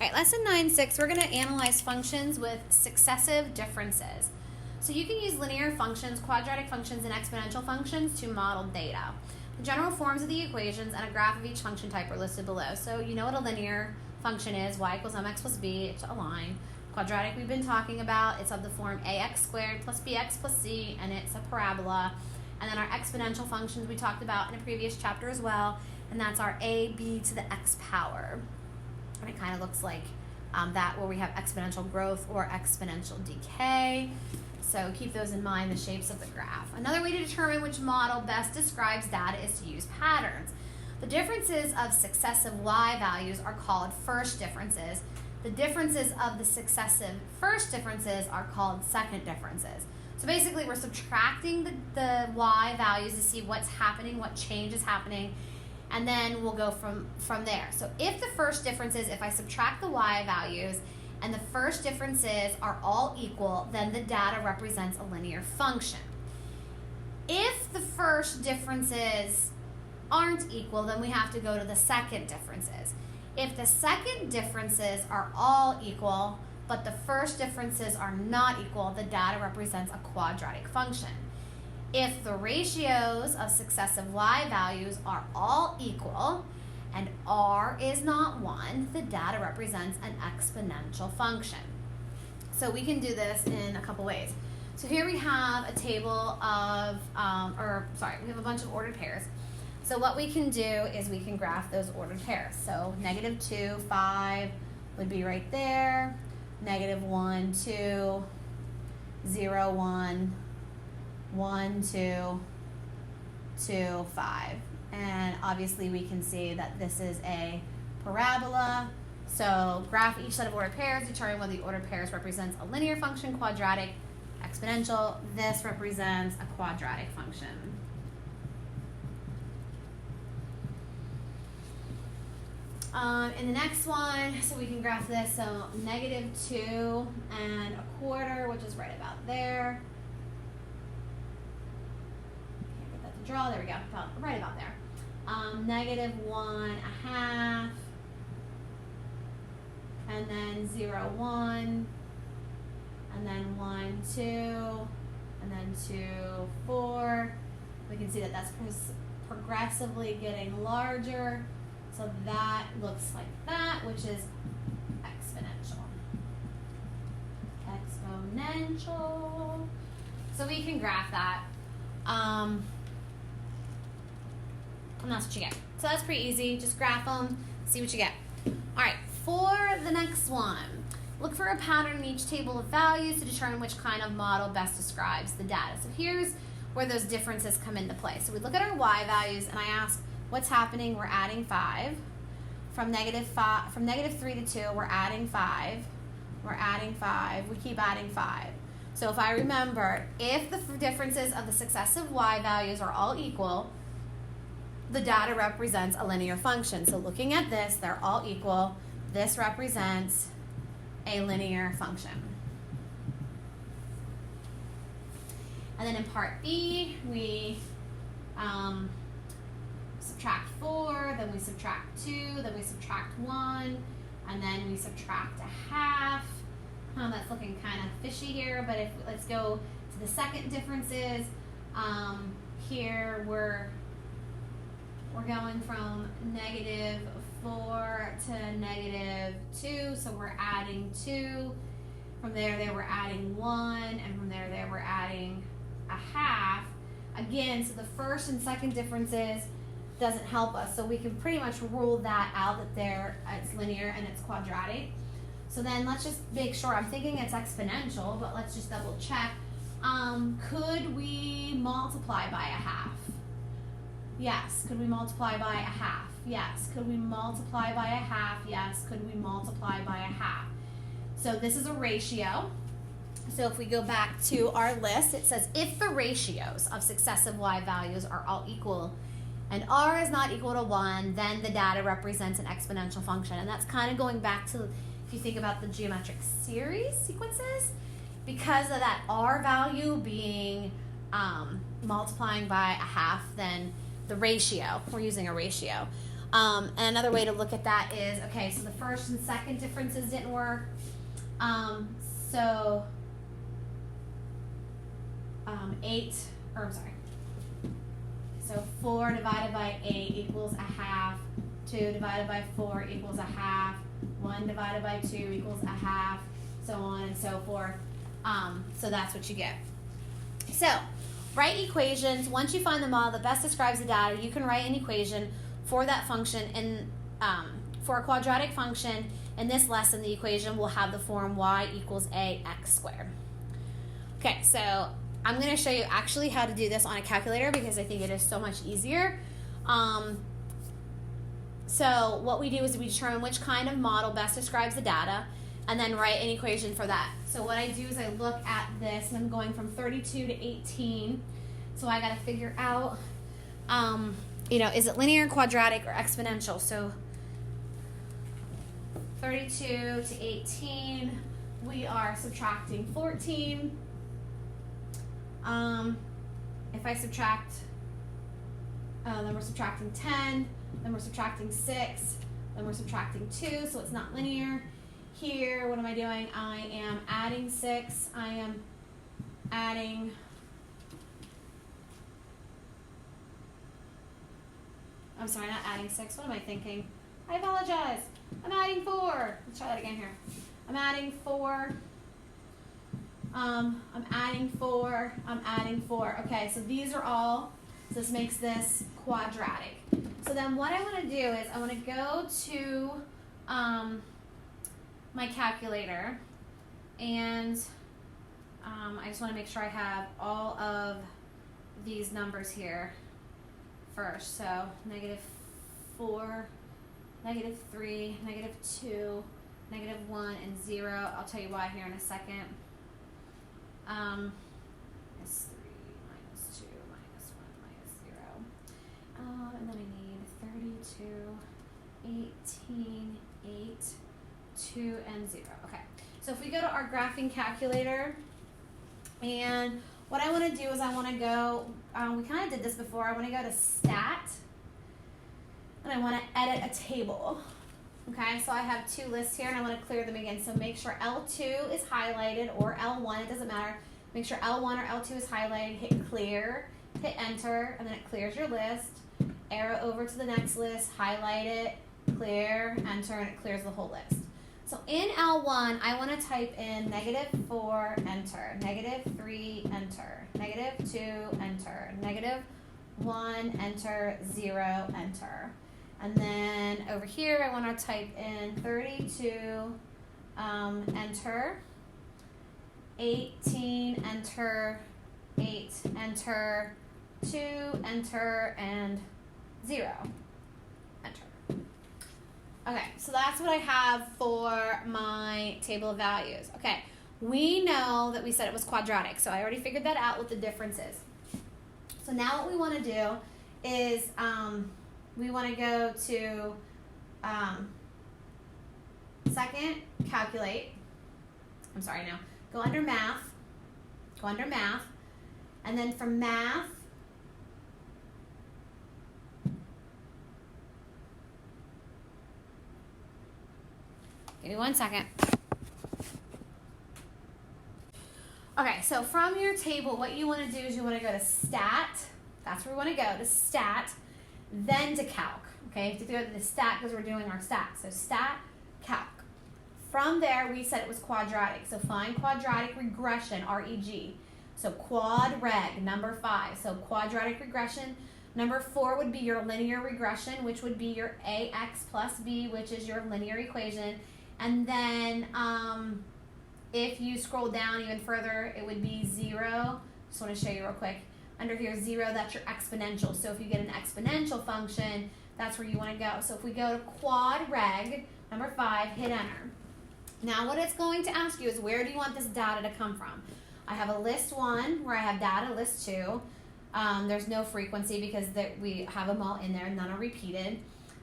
Okay, lesson 9.6, we're going to analyze functions with successive differences. So you can use linear functions, quadratic functions, and exponential functions to model data. The general forms of the equations and a graph of each function type are listed below. So you know what a linear function is, y equals mx plus b, it's a line. Quadratic we've been talking about, it's of the form ax squared plus bx plus c, and it's a parabola. And then our exponential functions we talked about in a previous chapter as well, and that's our a, b to the x power. And it kind of looks like that where we have exponential growth or exponential decay. So keep those in mind, the shapes of the graph. Another way to determine which model best describes data is to use patterns. The differences of successive y values are called first differences. The differences of the successive first differences are called second differences. So basically we're subtracting the y values to see what's happening, what change is happening, and then we'll go from there. So if the first differences, if I subtract the y values and the first differences are all equal, then the data represents a linear function. If the first differences aren't equal, then we have to go to the second differences. If the second differences are all equal, but the first differences are not equal, the data represents a quadratic function. If the ratios of successive y values are all equal and r is not 1, the data represents an exponential function. So we can do this in a couple ways. So here we have a table of, we have a bunch of ordered pairs. So what we can do is we can graph those ordered pairs. So -2, 5 would be right there. -1, 2, 0, 1, 1, 2, 2, 5. And obviously we can see that this is a parabola. So graph each set of ordered pairs, determine whether the ordered pairs represents a linear function, quadratic, exponential. This represents a quadratic function. In the next one, so we can graph this, so -2 1/4, which is right about there. Can't get that to draw, there we go, right about there. -1 1/2, and then 0, 1, and then 1, 2, and then 2, 4. We can see that that's progressively getting larger. So that looks like that, which is exponential. Exponential. So we can graph that. And that's what you get. So that's pretty easy. Just graph them, see what you get. All right, for the next one, look for a pattern in each table of values to determine which kind of model best describes the data. So here's where those differences come into play. So we look at our y values, and I ask, what's happening? We're adding 5. From -3 to 2, we're adding 5. We're adding 5. We keep adding 5. So if I remember, if the differences of the successive y values are all equal, the data represents a linear function. So looking at this, they're all equal. This represents a linear function. And then in part B, we subtract 4, then we subtract 2, then we subtract 1, and then we subtract 1/2. That's looking kind of fishy here, but let's go to the second differences. Here we're going from -4 to -2, so we're adding 2. From there we're adding 1, and from there we're adding 1/2. Again, so the first and second differences doesn't help us, so we can pretty much rule that out, that it's linear and it's quadratic. So then let's just make sure, I'm thinking it's exponential, but let's just double check. Could we multiply by 1/2? Yes. Could we multiply by 1/2? Yes. Could we multiply by 1/2? Yes. Could we multiply by 1/2? So this is a ratio. So if we go back to our list, it says if the ratios of successive y values are all equal and r is not equal to 1, then the data represents an exponential function. And that's kind of going back to, if you think about the geometric series sequences, because of that r value being multiplying by 1/2, then the ratio, we're using a ratio, And another way to look at that is, okay, so the first and second differences didn't work. So 4 divided by 8 equals a half. 2 divided by 4 equals a half. 1 divided by 2 equals a half, so on and so forth. So that's what you get. So write equations. Once you find the model that best describes the data, you can write an equation for that function. And for a quadratic function, in this lesson, the equation will have the form y equals ax squared. Okay, so I'm going to show you actually how to do this on a calculator because I think it is so much easier. So what we do is we determine which kind of model best describes the data and then write an equation for that. So what I do is I look at this and I'm going from 32 to 18. So I got to figure out, is it linear, quadratic, or exponential? So 32 to 18, we are subtracting 14. If I subtract, then we're subtracting 10, then we're subtracting 6, then we're subtracting 2, so it's not linear. Here, what am I doing? I am adding 6, I am adding, I'm sorry, not adding 6, what am I thinking? I apologize. I'm adding 4. Let's try that again here. I'm adding 4. I'm adding 4. I'm adding 4. Okay, so these are all, so this makes this quadratic. So then what I want to do is I want to go to my calculator, and I just want to make sure I have all of these numbers here first. So -4, -3, -2, -1, and 0. I'll tell you why here in a second. Minus 3, minus 2, minus 1, minus 0. And then I need 32, 18, 8, 2, and 0. Okay, so if we go to our graphing calculator, and what I want to do is I want to go, we kind of did this before, I want to go to Stat, and I want to edit a table. Okay, so I have 2 lists here, and I want to clear them again. So make sure L2 is highlighted, or L1, it doesn't matter. Make sure L1 or L2 is highlighted, hit clear, hit enter, and then it clears your list. Arrow over to the next list, highlight it, clear, enter, and it clears the whole list. So in L1, I want to type in -4, enter, -3, enter, -2, enter, -1, enter, 0, enter. And then over here, I want to type in 32, enter, 18, enter, 8, enter, 2, enter, and 0, enter. Okay, so that's what I have for my table of values. Okay, we know that we said it was quadratic, so I already figured that out with the differences. So now what we want to do is we want to go to second, calculate. I'm sorry, now. Go under math. Go under math. And then from math, give me 1 second. Okay, so from your table, what you want to do is you want to go to Stat. That's where we want to go, to Stat, then to Calc. Okay, you have to go to the Stat because we're doing our stats. So Stat, Calc. From there, we said it was quadratic. So find quadratic regression, REG. So quad reg, number 5. So quadratic regression. Number 4 would be your linear regression, which would be your AX plus B, which is your linear equation. And then if you scroll down even further, it would be 0. Just want to show you real quick. Under here, 0, that's your exponential. So if you get an exponential function, that's where you want to go. So if we go to quad reg, number 5, hit enter. Now what it's going to ask you is, where do you want this data to come from? I have a list 1 where I have data, list 2. There's no frequency because we have them all in there, none are repeated.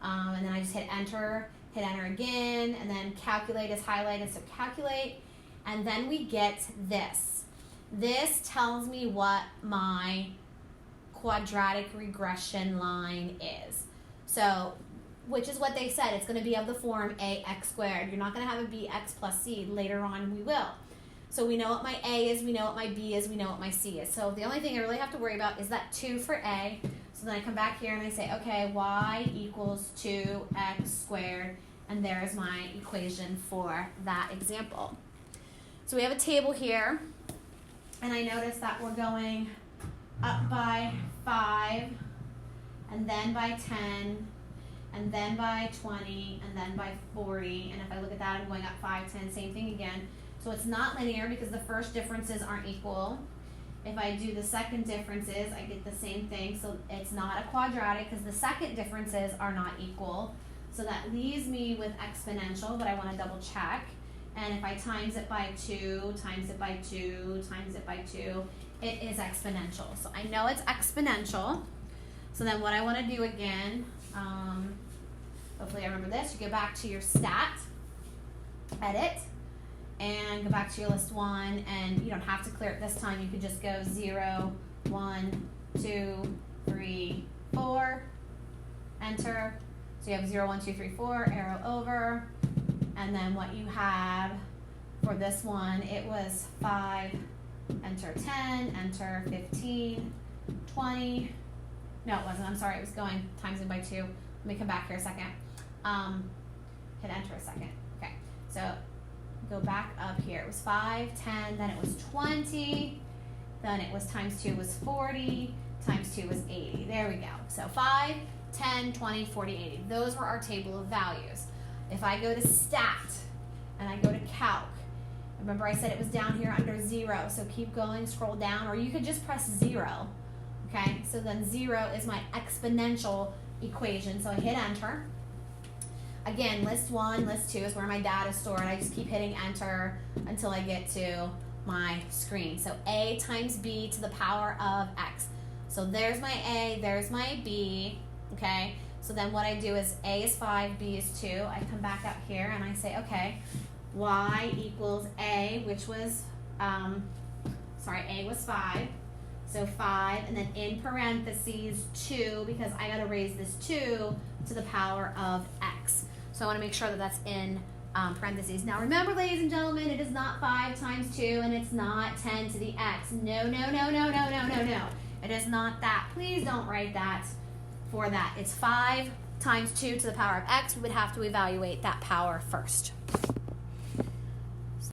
And then I just hit enter again, and then calculate is highlighted, so calculate. And then we get this. This tells me what my quadratic regression line is. So which is what they said. It's going to be of the form ax squared. You're not going to have a bx plus c. Later on we will. So we know what my a is, we know what my b is, we know what my c is. So the only thing I really have to worry about is that 2 for a. So then I come back here and I say, okay, y equals 2x squared, and there's my equation for that example. So we have a table here, and I notice that we're going up by 5, and then by 10, and then by 20, and then by 40, and if I look at that, I'm going up 5, 10, same thing again. So it's not linear because the first differences aren't equal. If I do the second differences, I get the same thing. So it's not a quadratic because the second differences are not equal. So that leaves me with exponential, but I want to double check. And if I times it by 2, times it by 2, times it by 2, it is exponential. So I know it's exponential. So then what I want to do again, hopefully I remember this, you go back to your stat, edit, and go back to your list 1, and you don't have to clear it this time. You could just go 0, 1, 2, 3, 4, enter. So you have 0, 1, 2, 3, 4, arrow over, and then what you have for this one, it was 5, enter 10, enter 15, 20, no it wasn't, I'm sorry, it was going times it by 2. Let me come back here a second. Hit enter a second. Okay, so go back up here. It was 5, 10, then it was 20, then it was times 2 was 40, times 2 was 80. There we go. So 5, 10, 20, 40, 80. Those were our table of values. If I go to stat and I go to calc, remember I said it was down here under 0, so keep going, scroll down, or you could just press 0. Okay, so then 0 is my exponential equation, so I hit enter. Again, list 1, list 2 is where my data is stored. I just keep hitting enter until I get to my screen. So a times b to the power of x. So there's my a, there's my b, okay? So then what I do is a is 5, b is 2. I come back up here and I say, okay, y equals a, which was, a was 5. So 5, and then in parentheses 2, because I got to raise this 2 to the power of x. So I want to make sure that that's in parentheses. Now remember, ladies and gentlemen, it is not 5 times 2, and it's not 10 to the x. No, no, no, no, no, no, no, no. It is not that. Please don't write that for that. It's 5 times 2 to the power of x. We would have to evaluate that power first.